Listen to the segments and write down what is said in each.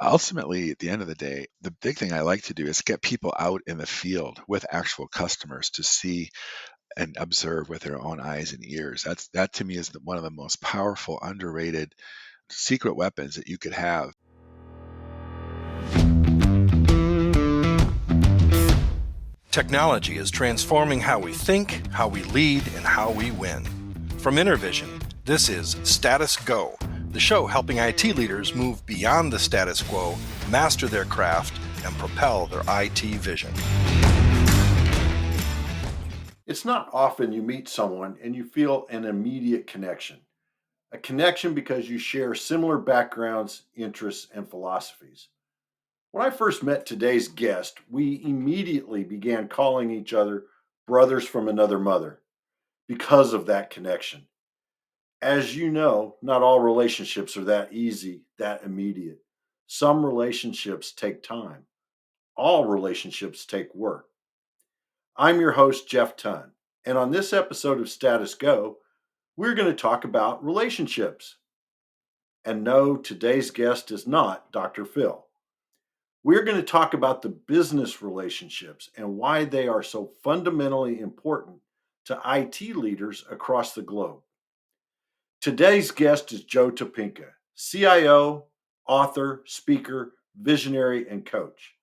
Ultimately, at the end of the day, the big thing I like to do is get people out in the field with actual customers to see and observe with their own eyes and ears. That to me is one of the most powerful, underrated secret weapons that you could have. Technology is transforming how we think, how we lead, and how we win. From Intervision, this is Status Go, the show helping IT leaders move beyond the status quo, master their craft, and propel their IT vision. It's not often you meet someone and you feel an immediate connection. A connection because you share similar backgrounds, interests, and philosophies. When I first met today's guest, we immediately began calling each other brothers from another mother because of that connection. As you know, not all relationships are that easy, that immediate. Some relationships take time. All relationships take work. I'm your host, Jeff Tunn, and on this episode of Status Go, we're going to talk about relationships. And no, today's guest is not Dr. Phil. We're going to talk about the business relationships and why they are so fundamentally important to IT leaders across the globe. Today's guest is Joe Topinka, CIO, author, speaker, visionary, and coach.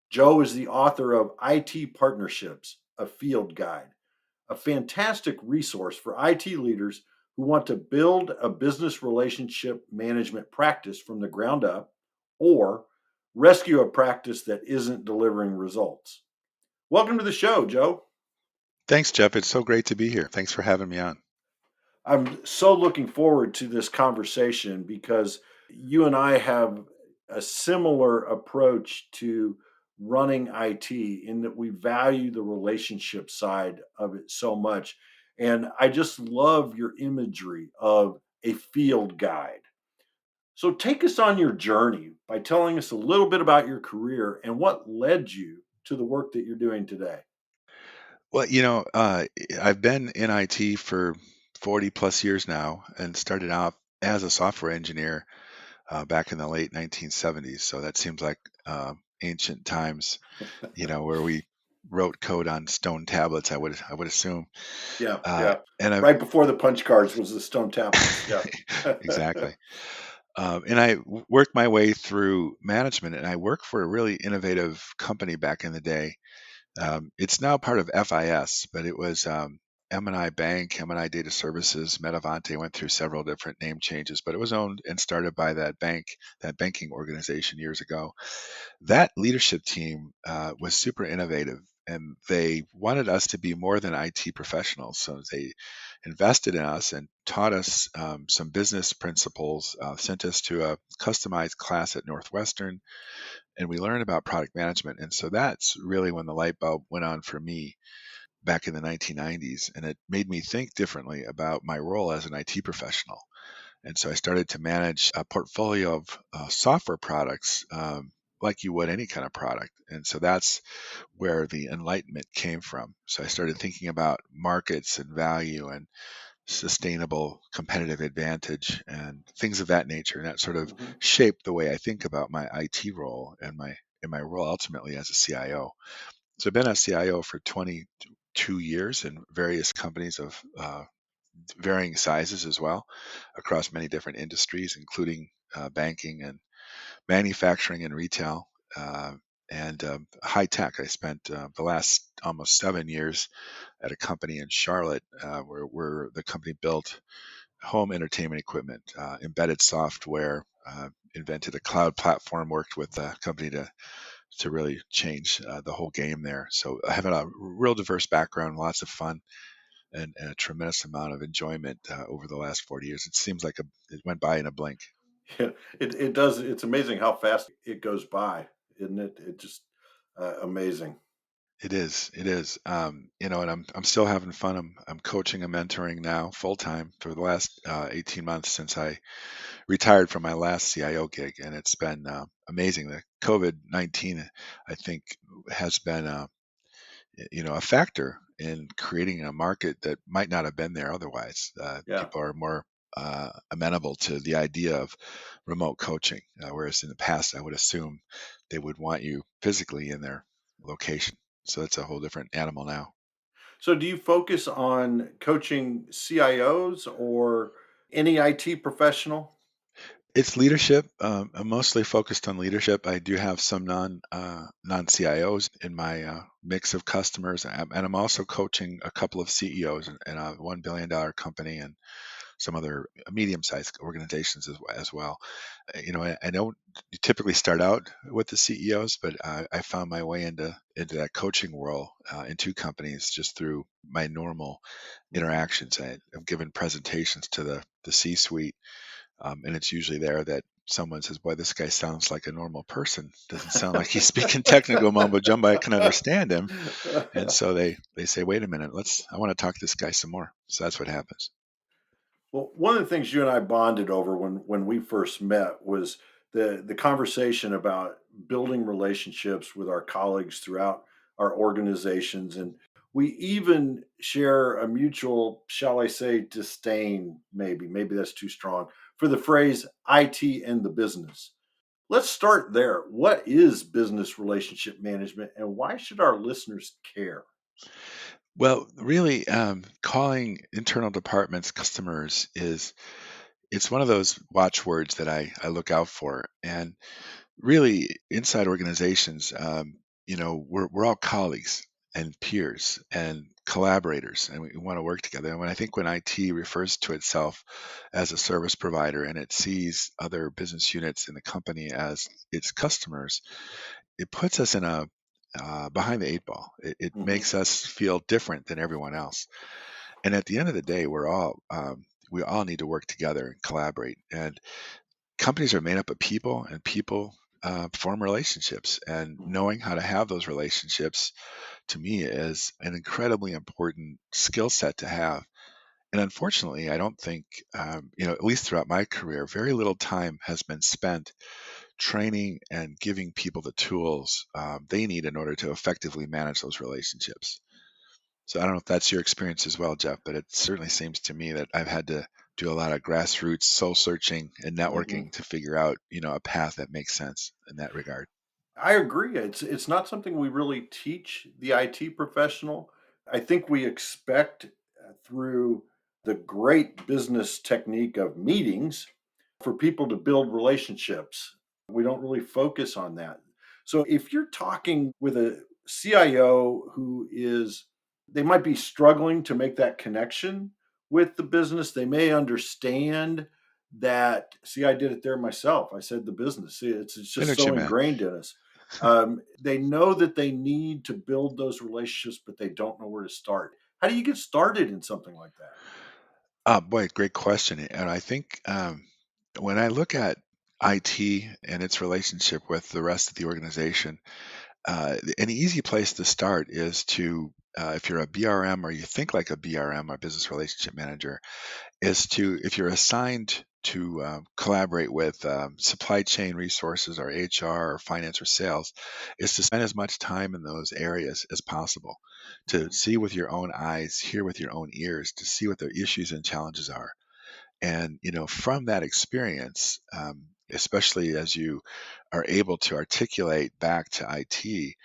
Joe is the author of IT Partnerships, a Field Guide, a fantastic resource for IT leaders who want to build a business relationship management practice from the ground up or rescue a practice that isn't delivering results. Welcome to the show, Joe. Thanks, Jeff. It's so great to be here. Thanks for having me on. I'm so looking forward to this conversation because you and I have a similar approach to running IT in that we value the relationship side of it so much. And I just love your imagery of a field guide. So take us on your journey by telling us a little bit about your career and what led you to the work that you're doing today. Well, I've been in IT for 40 plus years now and started out as a software engineer back in the late 1970s. So that seems like ancient times, where we wrote code on stone tablets. I would assume. Yeah, Uh, yeah. and I Right before the punch cards was the stone tablets. Yeah. exactly. And I worked my way through management, and I worked for a really innovative company back in the day. It's now part of FIS, but it was M&I Bank, M&I Data Services, Metavante went through several different name changes, but it was owned and started by that bank, that banking organization years ago. That leadership team was super innovative, and they wanted us to be more than IT professionals. So they invested in us and taught us some business principles, sent us to a customized class at Northwestern, and we learned about product management. And so that's really when the light bulb went on for me back in the 1990s, and it made me think differently about my role as an IT professional. And so I started to manage a portfolio of software products like you would any kind of product. And so that's where the enlightenment came from. So I started thinking about markets and value and sustainable competitive advantage and things of that nature. And that sort of Mhm. shaped the way I think about my IT role and my role ultimately as a CIO. So I've been a CIO for 22 years in various companies of varying sizes as well, across many different industries, including banking and manufacturing and retail. And high tech. I spent the last almost 7 years at a company in Charlotte where the company built home entertainment equipment, embedded software, invented a cloud platform, worked with a company to really change the whole game there. So I have a real diverse background, lots of fun, and a tremendous amount of enjoyment over the last 40 years. It seems like it went by in a blink. Yeah, it does. It's amazing how fast it goes by, isn't it? It just amazing. It is. It is. And I'm still having fun. I'm coaching and mentoring now full time for the last 18 months since I retired from my last CIO gig, and it's been amazing. The COVID-19, I think, has been a factor in creating a market that might not have been there otherwise. Yeah. People are more amenable to the idea of remote coaching, whereas in the past I would assume they would want you physically in their location. So it's a whole different animal now. So, do you focus on coaching CIOs or any IT professional? It's leadership. I'm mostly focused on leadership. I do have some non CIOs in my mix of customers, and I'm also coaching a couple of CEOs in a $1 billion company and some other medium-sized organizations as well. I don't typically start out with the CEOs, but I found my way into that coaching world in two companies just through my normal Mhm. interactions. I've given presentations to the C-suite, and it's usually there that someone says, "Boy, this guy sounds like a normal person. Doesn't sound like he's speaking technical mumbo jumbo. I can understand him." And so they say, "Wait a minute, I want to talk to this guy some more." So that's what happens. Well, one of the things you and I bonded over when we first met was the conversation about building relationships with our colleagues throughout our organizations, and we even share a mutual, shall I say, disdain. Maybe that's too strong for the phrase "IT and the business." Let's start there. What is business relationship management, and why should our listeners care? Well, really, calling internal departments customers is it's one of those watchwords that I look out for. And really, inside organizations, we're all colleagues and peers and collaborators, and we want to work together. And when I think when IT refers to itself as a service provider and it sees other business units in the company as its customers, it puts us in a behind the eight ball. It Mhm, makes us feel different than everyone else. And at the end of the day, we all need to work together and collaborate. And companies are made up of people, and people form relationships. And mhm, knowing how to have those relationships, to me, is an incredibly important skill set to have. And unfortunately, I don't think, at least throughout my career, very little time has been spent training and giving people the tools they need in order to effectively manage those relationships. So I don't know if that's your experience as well, Jeff, but it certainly seems to me that I've had to do a lot of grassroots soul searching and mhm. networking to figure out, a path that makes sense in that regard. I agree. It's not something we really teach the IT professional. I think we expect through the great business technique of meetings for people to build relationships. We don't really focus on that. So if you're talking with a CIO who is, they might be struggling to make that connection with the business, they may understand that, see, I did it there myself. I said the business. See, it's I know just what you so meant. ingrained in us. They know that they need to build those relationships, but they don't know where to start. How do you get started in something like that? Boy, great question. And I think when I look at IT and its relationship with the rest of the organization, an easy place to start is if you're a BRM or you think like a BRM, or business relationship manager, is to, if you're assigned to collaborate with supply chain resources or HR or finance or sales, is to spend as much time in those areas as possible, to Mhm, see with your own eyes, hear with your own ears, to see what their issues and challenges are. And from that experience, especially as you are able to articulate back to IT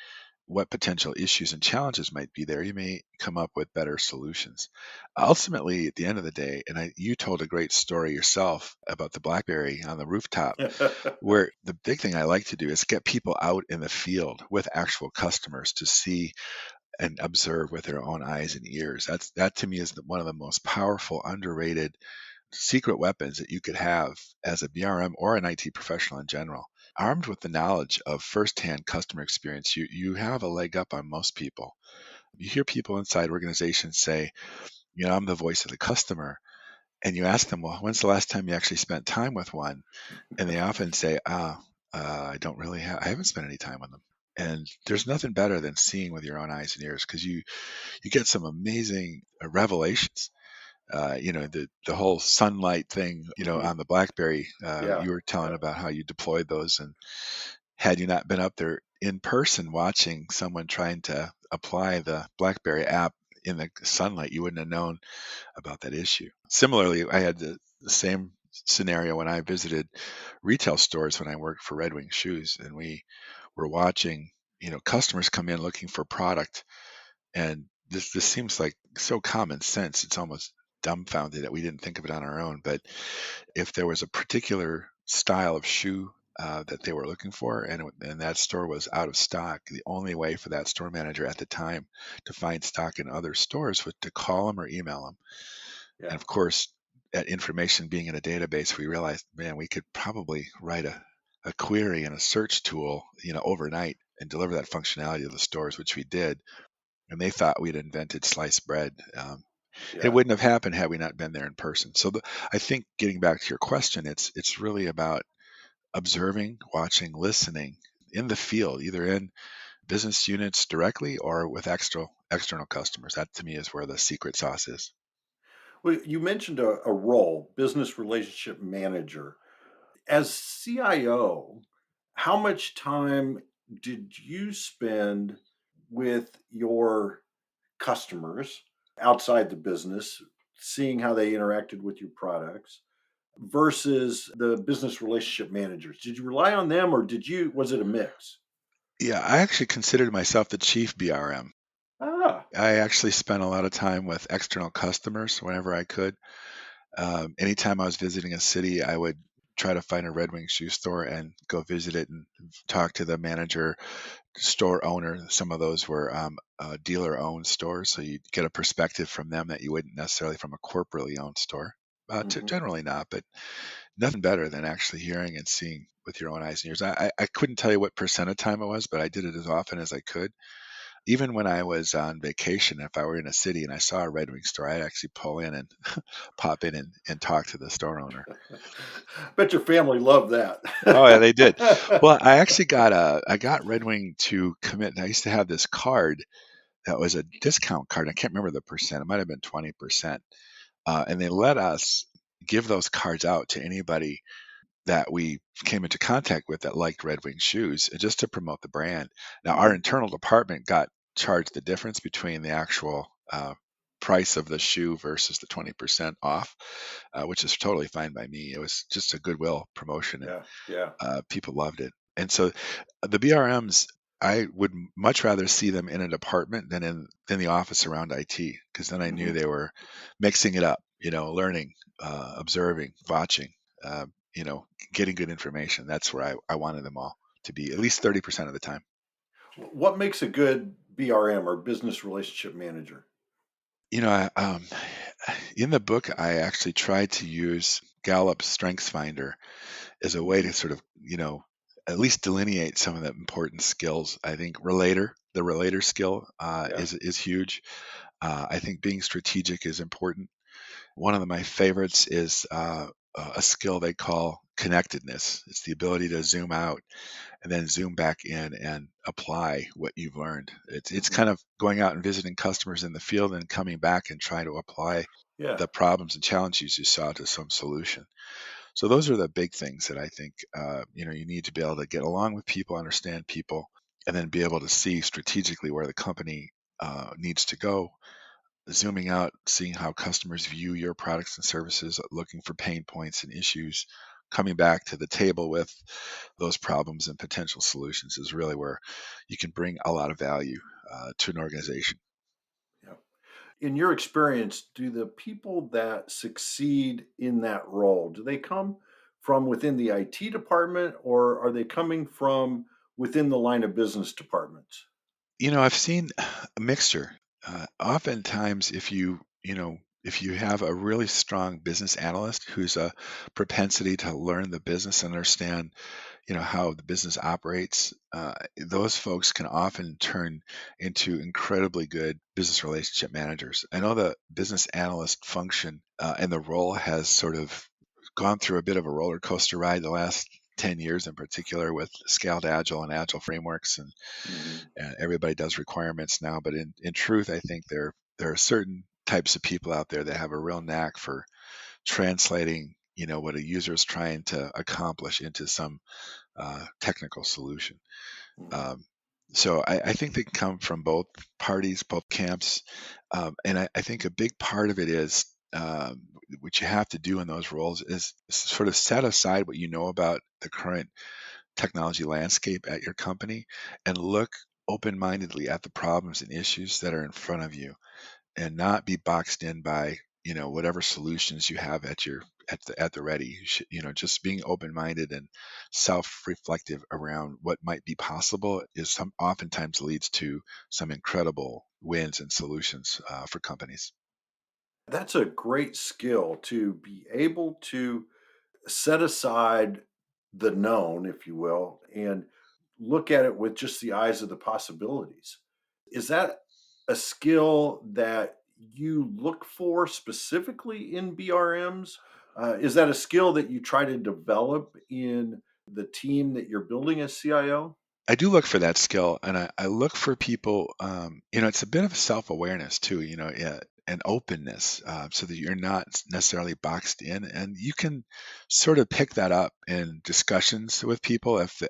what potential issues and challenges might be there, you may come up with better solutions. Ultimately, at the end of the day, and you told a great story yourself about the BlackBerry on the rooftop, where the big thing I like to do is get people out in the field with actual customers to see and observe with their own eyes and ears. That to me is one of the most powerful, underrated secret weapons that you could have as a BRM or an IT professional in general. Armed with the knowledge of firsthand customer experience, you have a leg up on most people. You hear people inside organizations say, "I'm the voice of the customer," and you ask them, "Well, when's the last time you actually spent time with one?" And they often say, I don't really I haven't spent any time with them." And there's nothing better than seeing with your own eyes and ears, because you get some amazing revelations. The whole sunlight thing, Mhm, on the BlackBerry, yeah, you were telling yeah. about how you deployed those, and had you not been up there in person watching someone trying to apply the BlackBerry app in the sunlight, you wouldn't have known about that issue. Similarly, I had the same scenario when I visited retail stores when I worked for Red Wing Shoes, and we were watching, customers come in looking for product, and this seems like so common sense. It's almost dumbfounded that we didn't think of it on our own. But if there was a particular style of shoe that they were looking for, and that store was out of stock, the only way for that store manager at the time to find stock in other stores was to call them or email them. And Yeah. of course, that information being in a database, we realized, man, we could probably write a query and a search tool, overnight and deliver that functionality to the stores, which we did. And they thought we'd invented sliced bread. It Yeah. wouldn't have happened had we not been there in person. So I think, getting back to your question, it's really about observing, watching, listening in the field, either in business units directly or with external customers. That to me is where the secret sauce is. Well, you mentioned a role, business relationship manager. As CIO, how much time did you spend with your customers outside the business, seeing how they interacted with your products versus the business relationship managers? Did you rely on them or was it a mix? Yeah, I actually considered myself the chief BRM. Ah, I actually spent a lot of time with external customers whenever I could. Anytime I was visiting a city, I would try to find a Red Wing shoe store and go visit it and talk to the manager, store owner. Some of those were dealer owned stores, so you get a perspective from them that you wouldn't necessarily from a corporately owned store. mhm. Generally not, but nothing better than actually hearing and seeing with your own eyes and ears. I couldn't tell you what percent of time it was, but I did it as often as I could. Even when I was on vacation, if I were in a city and I saw a Red Wing store, I'd actually pull in and pop in and talk to the store owner. Bet your family loved that. Oh yeah, they did. Well, I got Red Wing to commit. I used to have this card that was a discount card. I can't remember the percent. It might have been 20%. And they let us give those cards out to anybody that we came into contact with that liked Red Wing shoes, just to promote the brand. Now, our Mhm, internal department got charged the difference between the actual price of the shoe versus the 20% off, which is totally fine by me. It was just a goodwill promotion, and yeah, yeah. people loved it. And so the BRMs, I would much rather see them in a department than the office around IT, because then I knew Mhm. they were mixing it up, learning, observing, watching, uh, you know, getting good information. That's where I wanted them all to be at least 30% of the time. What makes a good BRM or business relationship manager? In the book, I actually tried to use Gallup's Strengths Finder as a way to Mhm. sort of, at least delineate some of the important skills. I think the relator skill Yeah, is huge. I think being strategic is important. One of my favorites is a skill they call connectedness. It's the ability to zoom out and then zoom back in and apply what you've learned. It's mhm. kind of going out and visiting customers in the field and coming back and trying to apply Yeah, the problems and challenges you saw to some solution. So those are the big things that I think you need to be able to get along with people, understand people, and then be able to see strategically where the company needs to go. Zooming out, seeing how customers view your products and services, looking for pain points and issues, coming back to the table with those problems and potential solutions is really where you can bring a lot of value to an organization. yeah. In your experience, do the people that succeed in that role, do they come from within the IT department or are they coming from within the line of business departments? I've seen a mixture. Oftentimes, if you have a really strong business analyst who's a propensity to learn the business, understand, how the business operates, those folks can often turn into incredibly good business relationship managers. I know the business analyst function and the role has sort of gone through a bit of a roller coaster ride the last 10 years in particular with scaled agile and agile frameworks, Mhm, and everybody does requirements now. But in truth, I think there are certain types of people out there that have a real knack for translating, what a user is trying to accomplish into some technical solution. mhm. Um, so I think they can come from both parties, both camps, and I think a big part of it is um, what you have to do in those roles is sort of set aside what you know about the current technology landscape at your company and look open-mindedly at the problems and issues that are in front of you and not be boxed in by whatever solutions you have at the ready. Just being open-minded and self-reflective around what might be possible is some oftentimes leads to some incredible wins and solutions for companies. That's a great skill to be able to set aside the known, if you will, and look at it with just the eyes of the possibilities. Is that a skill that you look for specifically in BRMs? Is that a skill that you try to develop in the team that you're building as CIO? I do look for that skill, and I look for people. It's a bit of self-awareness too. And openness, so that you're not necessarily boxed in, and you can sort of pick that up in discussions with people. If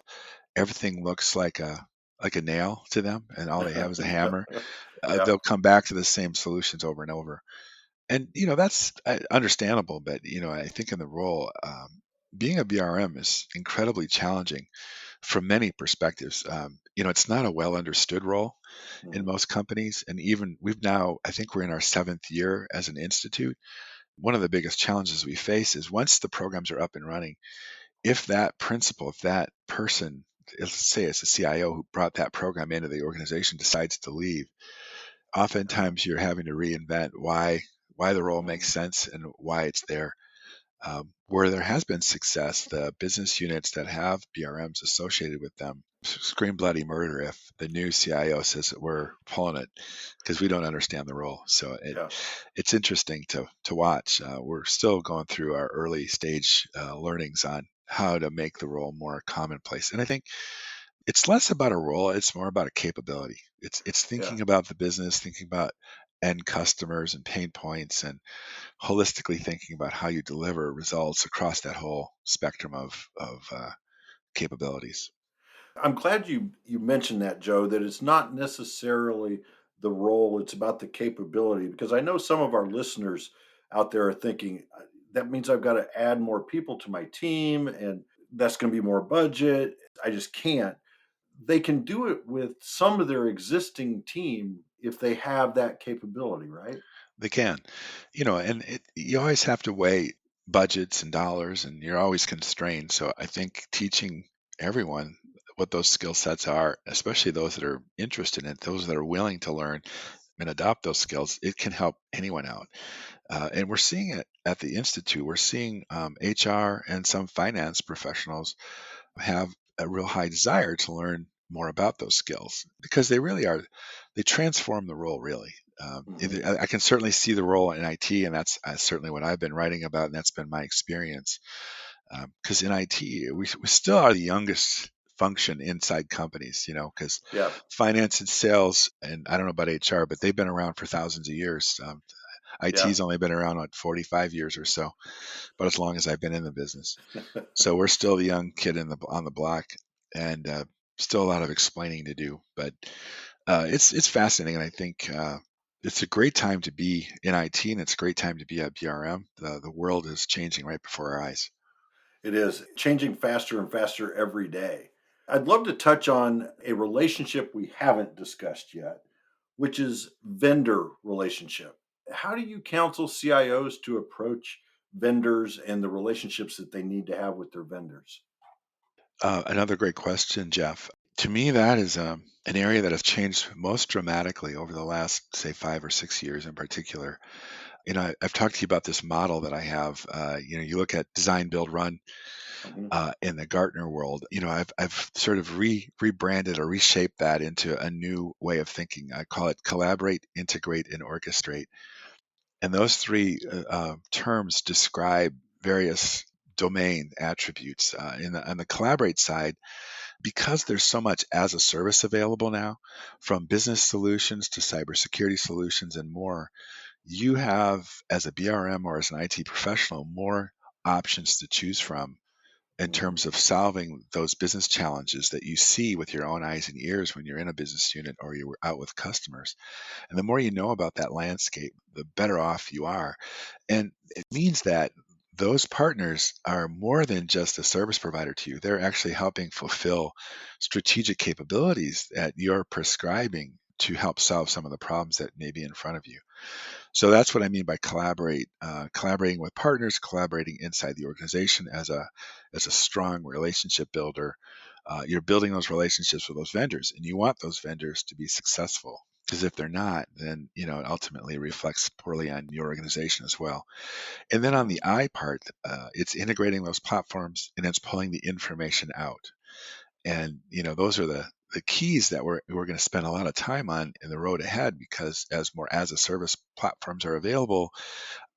everything looks like a nail to them, and all they have is a hammer, Yeah, they'll come back to the same solutions over and over. And that's understandable, but I think in the role, being a BRM is incredibly challenging from many perspectives. It's not a well understood role in mhm, most companies. And even I think we're in our seventh year as an institute. One of the biggest challenges we face is once the programs are up and running, if that principal, if that person, let's say it's a CIO who brought that program into the organization, decides to leave, oftentimes you're having to reinvent why the role makes mhm. sense and why it's there. Where there has been success, the business units that have BRMs associated with them scream bloody murder if the new CIO says that we're pulling it because we don't understand the role. So Yeah, it's interesting to watch. We're still going through our early stage learnings on how to make the role more commonplace. And I think it's less about a role; it's more about a capability. It's yeah. thinking about the business, thinking about end customers and pain points, and holistically thinking about how you deliver results across that whole spectrum of capabilities. I'm glad you mentioned that, Joe, that it's not necessarily the role, it's about the capability, because I know some of our listeners out there are thinking, that means I've got to add more people to my team and that's going to be more budget. I just can't. They can do it with some of their existing team if they have that capability, right? They can, and you always have to weigh budgets and dollars, and you're always constrained. So I think teaching everyone what those skill sets are, especially those that are interested in it, those that are willing to learn and adopt those skills, it can help anyone out. And we're seeing it at the institute. We're seeing HR and some finance professionals have a real high desire to learn more about those skills because they really are, they transform the role really. Hmm. I can certainly see the role in IT, and that's certainly what I've been writing about, and that's been my experience. Because in IT, we still are the youngest function inside companies, because Yeah, finance and sales, and I don't know about HR, but they've been around for thousands of years. yeah. IT's only been around, what, 45 years or so, but as long as I've been in the business. So we're still the young kid on the block, and still a lot of explaining to do. But it's fascinating, and I think it's a great time to be in IT, and it's a great time to be at BRM. The world is changing right before our eyes. It is changing faster and faster every day. I'd love to touch on a relationship we haven't discussed yet, which is vendor relationship. How do you counsel CIOs to approach vendors and the relationships that they need to have with their vendors? Another great question, Jeff. To me, that is an area that has changed most dramatically over the last, say, 5 or 6 years in particular. I've talked to you about this model that I have. You look at design, build, run Mhm. in the Gartner world. I've sort of rebranded or reshaped that into a new way of thinking. I call it collaborate, integrate, and orchestrate. And those three terms describe various domain attributes. On the collaborate side, because there's so much as a service available now, from business solutions to cybersecurity solutions and more, you have, as a BRM or as an IT professional, more options to choose from in Hmm. terms of solving those business challenges that you see with your own eyes and ears when you're in a business unit or you're out with customers. And the more you know about that landscape, the better off you are. And it means that those partners are more than just a service provider to you. They're actually helping fulfill strategic capabilities that you're prescribing to help solve some of the problems that may be in front of you. So that's what I mean by collaborating with partners, collaborating inside the organization as a strong relationship builder. You're building those relationships with those vendors, and you want those vendors to be successful. Because if they're not, then it ultimately reflects poorly on your organization as well. And then on Hmm. the I part, it's integrating those platforms and it's pulling the information out. And those are the keys that we're going to spend a lot of time on in the road ahead, because as more as a service platforms are available,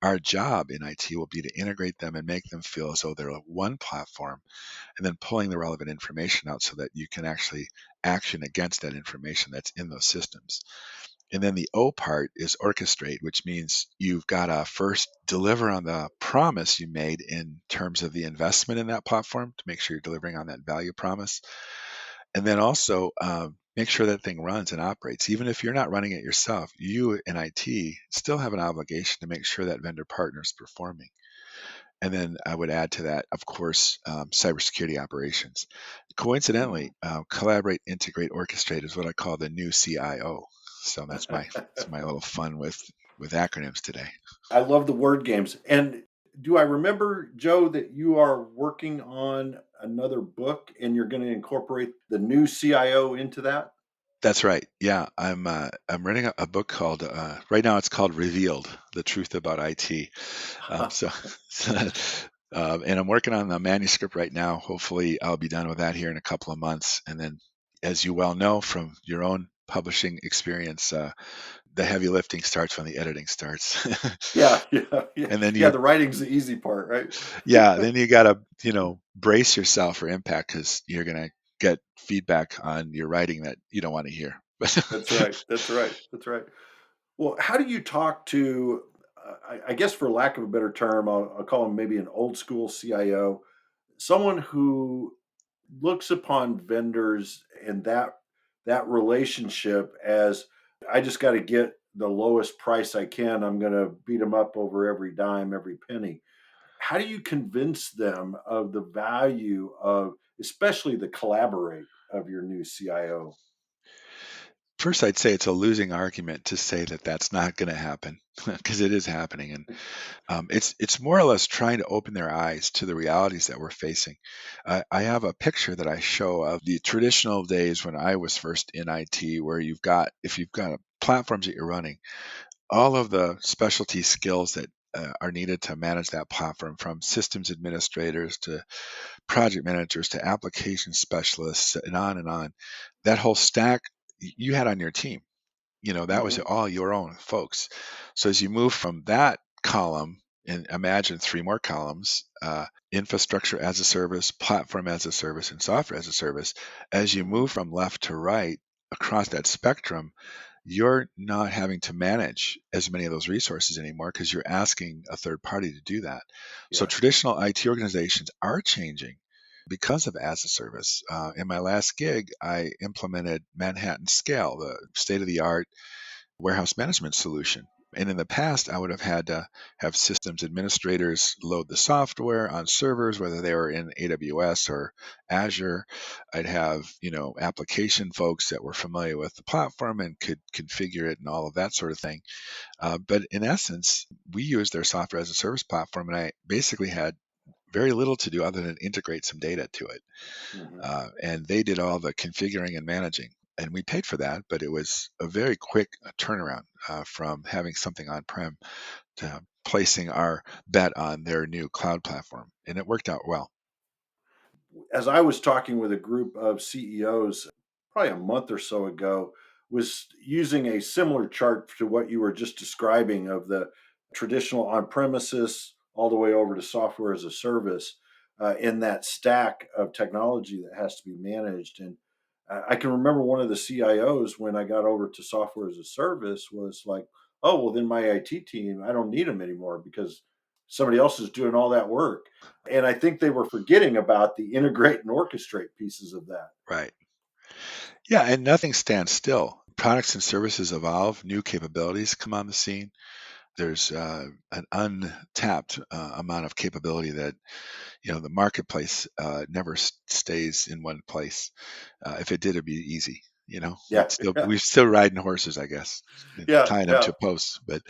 our job in IT will be to integrate them and make them feel as though they're one platform, and then pulling the relevant information out so that you can actually action against that information that's in those systems. And then the O part is orchestrate, which means you've got to first deliver on the promise you made in terms of the investment in that platform to make sure you're delivering on that value promise. And then also make sure that thing runs and operates. Even if you're not running it yourself, you in IT still have an obligation to make sure that vendor partner is performing. And then I would add to that, of course, cybersecurity operations. Hmm. Coincidentally, collaborate, integrate, orchestrate is what I call the new CIO. So that's my little fun with acronyms today. I love the word games. And do I remember, Joe, that you are working on another book and you're going to incorporate the new CIO into that? That's right. Yeah, I'm writing a book called right now it's called Revealed: The Truth About IT. So, so and I'm working on the manuscript right now. Hopefully, I'll be done with that here in a couple of months. And then, as you well know from your own publishing experience, the heavy lifting starts when the editing starts. Yeah, yeah, yeah. And then Yeah, you, the writing's the easy part, right? yeah, then you gotta, brace yourself for impact because you're gonna get feedback on your writing that you don't want to hear. That's right. That's right. That's right. Well, how do you talk to, I guess, for lack of a better term, I'll call him maybe an old school CIO, someone who looks upon vendors and that relationship as I just got to get the lowest price I can. I'm going to beat them up over every dime, every penny. How do you convince them of the value of, especially the collaborate of your new CIO? First, I'd say it's a losing argument to say that that's not going to happen because it is happening, and it's more or less trying to open their eyes to the realities that we're facing. I have a picture that I show of the traditional days when I was first in IT, where if you've got platforms that you're running, all of the specialty skills that are needed to manage that platform, from systems administrators to project managers to application specialists and on and on. That whole stack you had on your team. That was Hmm. all your own folks. So as you move from that column, and imagine three more columns, infrastructure as a service, platform as a service, and software as a service. As you Hmm. move from left to right across that spectrum, you're not having to manage as many of those resources anymore because you're asking a third party to do that. So Yes. traditional IT organizations are changing because of as a service. In my last gig, I implemented Manhattan Scale, the state of the art warehouse management solution. And in the past, I would have had to have systems administrators load the software on servers, whether they were in AWS or Azure. I'd have, application folks that were familiar with the platform and could configure it and all of that sort of thing. But in essence, we used their software as a service platform, and I basically had very little to do other than integrate some data to it. Hmm. And they did all the configuring and managing. And we paid for that, but it was a very quick turnaround from having something on prem to placing our bet on their new cloud platform. And it worked out well. As I was talking with a group of CEOs probably a month or so ago, was using a similar chart to what you were just describing of the traditional on premises all the way over to software as a service in that stack of technology that has to be managed. And I can remember one of the CIOs when I got over to software as a service was like, oh, well, then my IT team, I don't need them anymore because somebody else is doing all that work. And I think they were forgetting about the integrate and orchestrate pieces of that. Right. Yeah, and nothing stands still. Products and services evolve, new capabilities come on the scene. There's an untapped amount of capability that the marketplace never stays in one place. If it did, it'd be easy. Yeah, yeah, we're still riding horses, I guess, and yeah, tying them yeah, to posts, but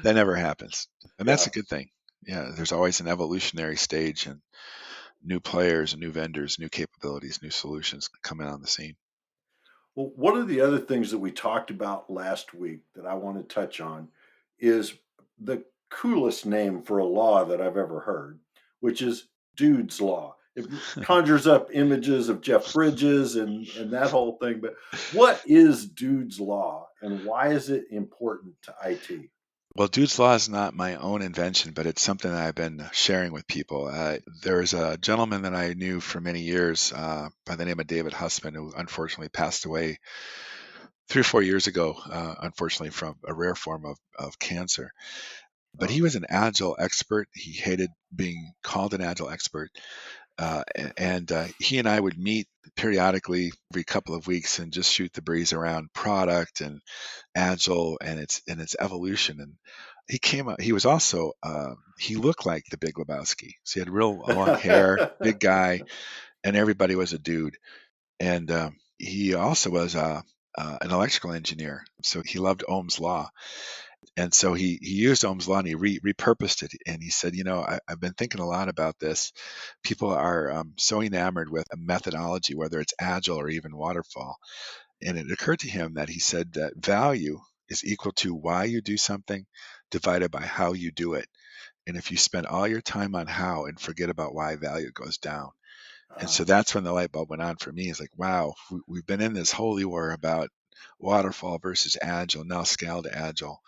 that never happens, and that's yeah. a good thing. Yeah, there's always an evolutionary stage and new players and new vendors, new capabilities, new solutions coming on the scene. Well, one of the other things that we talked about last week that I want to touch on is the coolest name for a law that I've ever heard, which is Dude's Law. It conjures up images of Jeff Bridges and that whole thing. But what is Dude's Law and why is it important to IT? Well, Dude's Law is not my own invention, but it's something that I've been sharing with people. There's a gentleman that I knew for many years by the name of David Husband, who unfortunately passed away 3 or 4 years ago, unfortunately, from a rare form of cancer. But he Oh. was an agile expert. He hated being called an agile expert. He and I would meet periodically every couple of weeks and just shoot the breeze around product and agile and its evolution. And he was also he looked like the Big Lebowski. So he had real long hair, big guy, and everybody was a dude. And he also was an electrical engineer, so he loved Ohm's law. And so he used Ohm's law and he repurposed it. And he said, I've been thinking a lot about this. People are so enamored with a methodology, whether it's agile or even waterfall. And it occurred to him that he said that value is equal to why you do something divided by how you do it. And if you spend all your time on how and forget about why, value goes down. And so Ah, that's when the light bulb went on for me. It's like, wow, we've been in this holy war about waterfall versus agile, now scale to agile.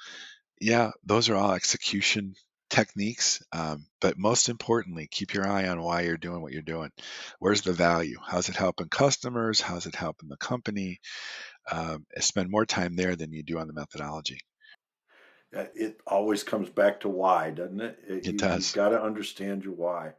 Yeah, those are all execution techniques. But most importantly, keep your eye on why you're doing what you're doing. Where's the value? How's it helping customers? How's it helping the company? Spend more time there than you do on the methodology. it always comes back to why, doesn't it? It You've does. got to understand your why.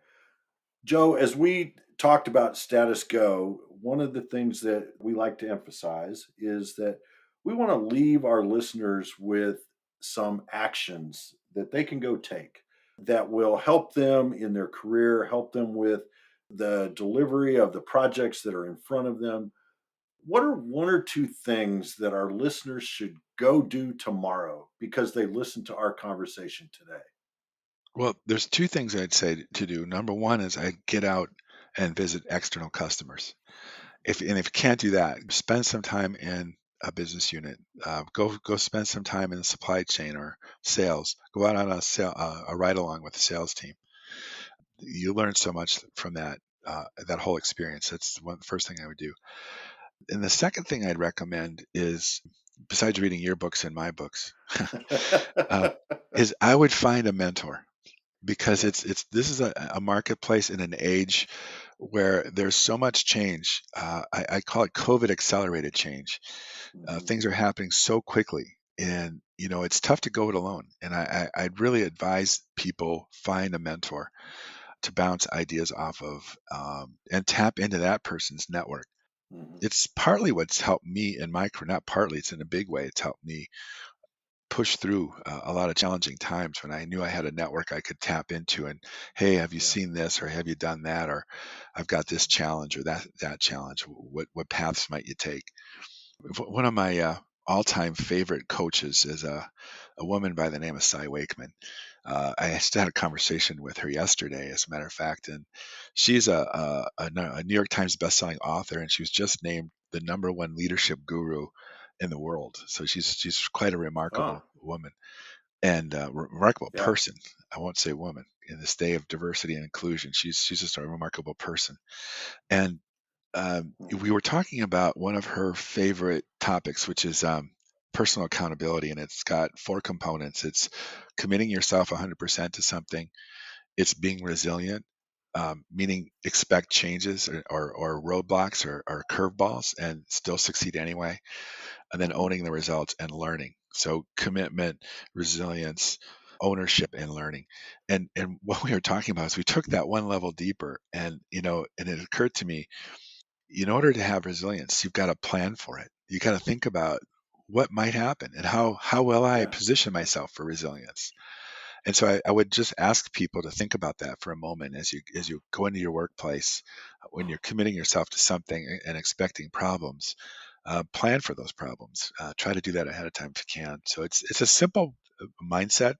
Joe, as we talked about status go, one of the things that we like to emphasize is that we want to leave our listeners with some actions that they can go take that will help them in their career, help them with the delivery of the projects that are in front of them. What are one or two things that our listeners should go do tomorrow because they listened to our conversation today? Well, there's two things I'd say to do. Number one is I get out and visit external customers. If you can't do that, spend some time in a business unit. Go spend some time in the supply chain or sales. Go out on a ride along with the sales team. You learn so much from that whole experience. That's one first thing I would do. And the second thing I'd recommend is, besides reading your books and my books, uh, is I would find a mentor, because Yeah. it's this is a marketplace in an age where there's so much change. I call it COVID accelerated change. Mhm. Things are happening so quickly, and it's tough to go it alone. And I'd really advise people find a mentor to bounce ideas off of, and tap into that person's network. Mhm. It's partly what's helped me in my career. Not partly, it's in a big way. It's helped me push through a lot of challenging times when I knew I had a network I could tap into and, hey, have you Yeah. seen this, or have you done that, or I've got this challenge or that challenge. What paths might you take? One of my all-time favorite coaches is a woman by the name of Cy Wakeman. I just had a conversation with her yesterday, as a matter of fact, and she's a New York Times bestselling author, and she was just named the number one leadership guru in the world. So she's quite a remarkable Ah, woman and remarkable yeah. person. I won't say woman in this day of diversity and inclusion. She's just a remarkable person. And Mhm. we were talking about one of her favorite topics, which is personal accountability, and it's got four components. It's committing yourself 100% to something. It's being resilient, meaning expect changes or roadblocks or curveballs and still succeed anyway. And then Mhm. owning the results and learning. So commitment, resilience. ownership and learning. And what we were talking about is we took that one level deeper, and and it occurred to me, in order to have resilience, you've got to plan for it. You got to think about what might happen and how will I Yeah. position myself for resilience. And so I would just ask people to think about that for a moment as you go into your workplace, when you're committing yourself to something and expecting problems. Plan for those problems. Try to do that ahead of time if you can. So it's a simple mindset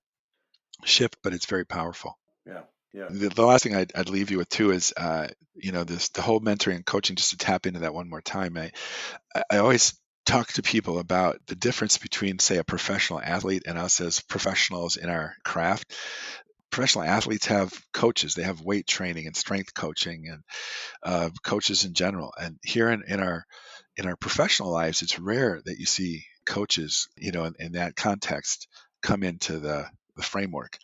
shift, but it's very powerful. Yeah. Yeah. The last thing I'd leave you with too is, this the whole mentoring and coaching. Just to tap into that one more time, I always talk to people about the difference between, say, a professional athlete and us as professionals in our craft. Professional athletes have coaches; they have weight training and strength coaching, and coaches in general. And here in our professional lives, it's rare that you see coaches, in that context, come into the framework.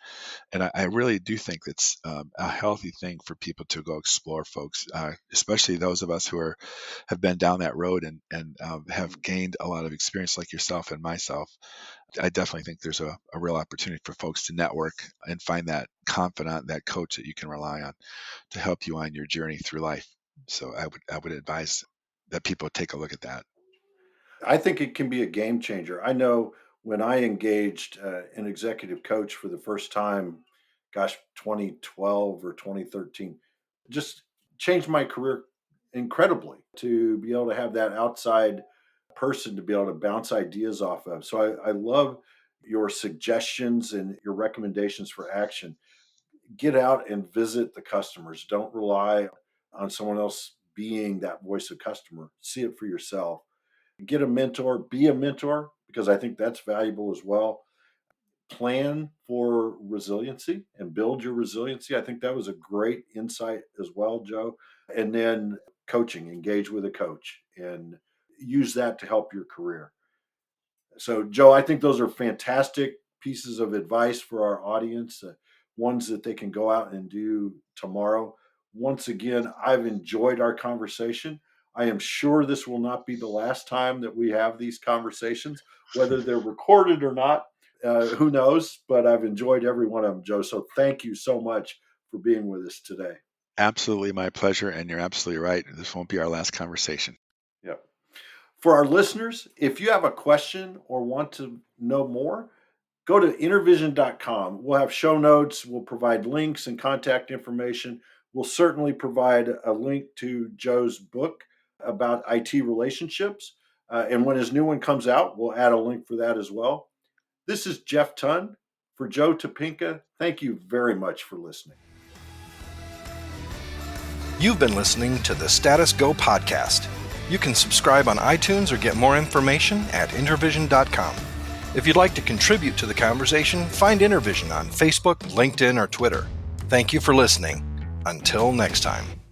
And I really do think that's a healthy thing for people to go explore, folks, especially those of us who have been down that road and have gained a lot of experience, like yourself and myself. I definitely think there's a real opportunity for folks to network and find that confidant, that coach that you can rely on to help you on your journey through life. So I would advise that people take a look at that. I think it can be a game changer. I know when I engaged an executive coach for the first time, gosh, 2012 or 2013, just changed my career incredibly to be able to have that outside person to be able to bounce ideas off of. So I love your suggestions and your recommendations for action. Get out and visit the customers. Don't rely on someone else being that voice of customer. See it for yourself. Get a mentor, be a mentor, because I think that's valuable as well. Plan for resiliency and build your resiliency. I think that was a great insight as well, Joe. And then coaching, engage with a coach and use that to help your career. So, Joe, I think those are fantastic pieces of advice for our audience, ones that they can go out and do tomorrow. Once again, I've enjoyed our conversation. I am sure this will not be the last time that we have these conversations, whether they're recorded or not. Who knows? But I've enjoyed every one of them, Joe. So, thank you so much for being with us today. Absolutely my pleasure. And you're absolutely right. This won't be our last conversation. Yeah. For our listeners, if you have a question or want to know more, go to intervision.com. We'll have show notes, we'll provide links and contact information. We'll certainly provide a link to Joe's book about IT relationships. And when his new one comes out, we'll add a link for that as well. This is Jeff Tunn for Joe Topinka. Thank you very much for listening. You've been listening to the Status Go podcast. You can subscribe on iTunes or get more information at intervision.com. If you'd like to contribute to the conversation, find Intervision on Facebook, LinkedIn, or Twitter. Thank you for listening. Until next time.